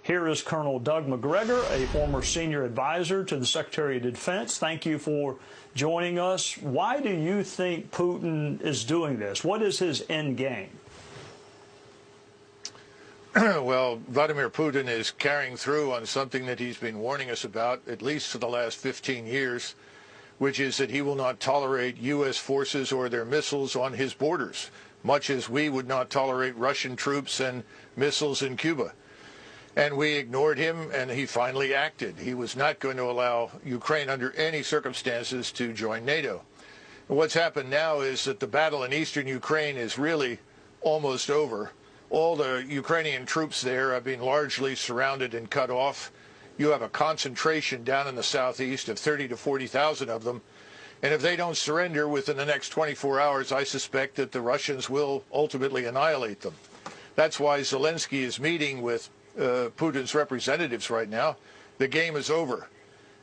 Here is Colonel Doug McGregor, a former senior advisor to the Secretary of Defense. Thank you for joining us. Why do you think Putin is doing this? What is his end game? Well, Vladimir Putin is carrying through on something that he's been warning us about, at least for the last 15 years, which is that he will not tolerate U.S. forces or their missiles on his borders, much as we would not tolerate Russian troops and missiles in Cuba. And we ignored him, and he finally acted. He was not going to allow Ukraine under any circumstances to join NATO. And what's happened now is that the battle in eastern Ukraine is really almost over. All the Ukrainian troops there have been largely surrounded and cut off. You have a concentration down in the southeast of 30 to 40,000 of them. And if they don't surrender within the next 24 hours, I suspect that the Russians will ultimately annihilate them. That's why Zelensky is meeting with Putin's representatives right now. The game is over.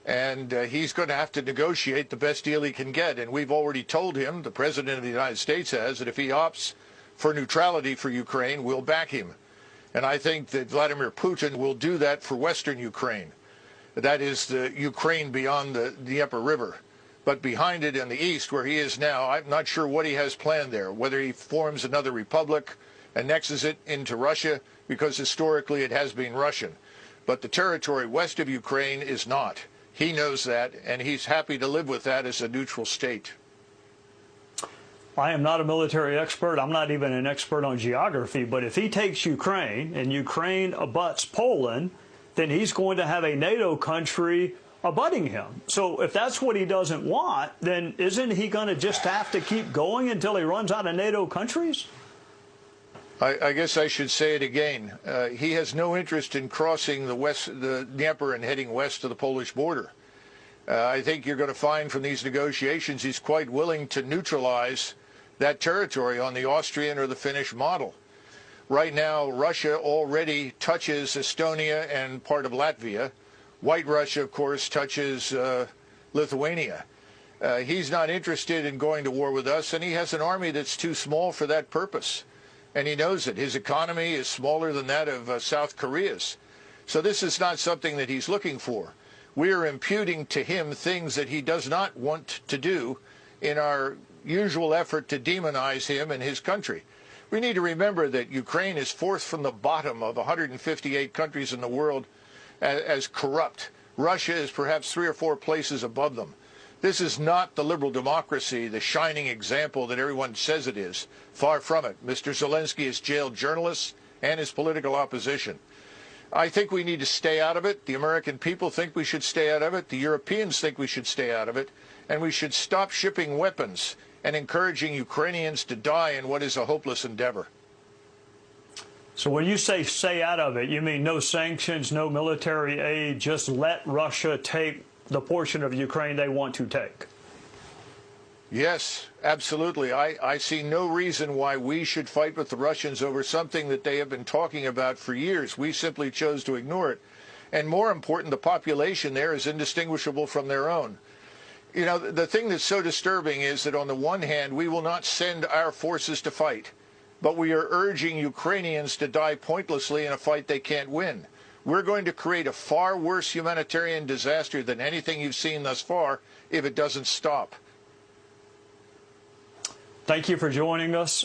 And he's going to have to negotiate the best deal he can get. And we've already told him, the President of the United States has, that if he opts for neutrality for Ukraine, we'll back him. And I think that Vladimir Putin will do that for Western Ukraine. That is the Ukraine beyond the Dnieper River. But behind it in the east, where he is now, I'm not sure what he has planned there, whether he forms another republic, annexes it into Russia, because historically it has been Russian. But the territory west of Ukraine is not. He knows that, and he's happy to live with that as a neutral state. I am not a military expert. I'm not even an expert on geography. But if he takes Ukraine and Ukraine abuts Poland, then he's going to have a NATO country abutting him. So if that's what he doesn't want, then isn't he going to just have to keep going until he runs out of NATO countries? I guess I should say it again. He has no interest in crossing the Dnieper and heading west to the Polish border. I think you're going to find from these negotiations he's quite willing to neutralize that territory on the Austrian or the Finnish model. Right now, Russia already touches Estonia and part of Latvia. White Russia, of course, touches Lithuania. He's not interested in going to war with us, and he has an army that's too small for that purpose. And he knows it. His economy is smaller than that of South Korea's. So this is not something that he's looking for. We are imputing to him things that he does not want to do in our usual effort to demonize him and his country. We need to remember that Ukraine is fourth from the bottom of 158 countries in the world as corrupt. Russia is perhaps 3 or 4 places above them. This is not the liberal democracy, the shining example that everyone says it is. Far from it. Mr. Zelensky has jailed journalists and his political opposition. I think we need to stay out of it. The American people think we should stay out of it. The Europeans think we should stay out of it. And we should stop shipping weapons and encouraging Ukrainians to die in what is a hopeless endeavor. So when you say stay out of it, you mean no sanctions, no military aid, just let Russia take the portion of Ukraine they want to take? Yes, absolutely. I see no reason why we should fight with the Russians over something that they have been talking about for years. We simply chose to ignore it. And more important, the population there is indistinguishable from their own. You know, the thing that's so disturbing is that on the one hand, we will not send our forces to fight, but we are urging Ukrainians to die pointlessly in a fight they can't win. We're going to create a far worse humanitarian disaster than anything you've seen thus far if it doesn't stop. Thank you for joining us.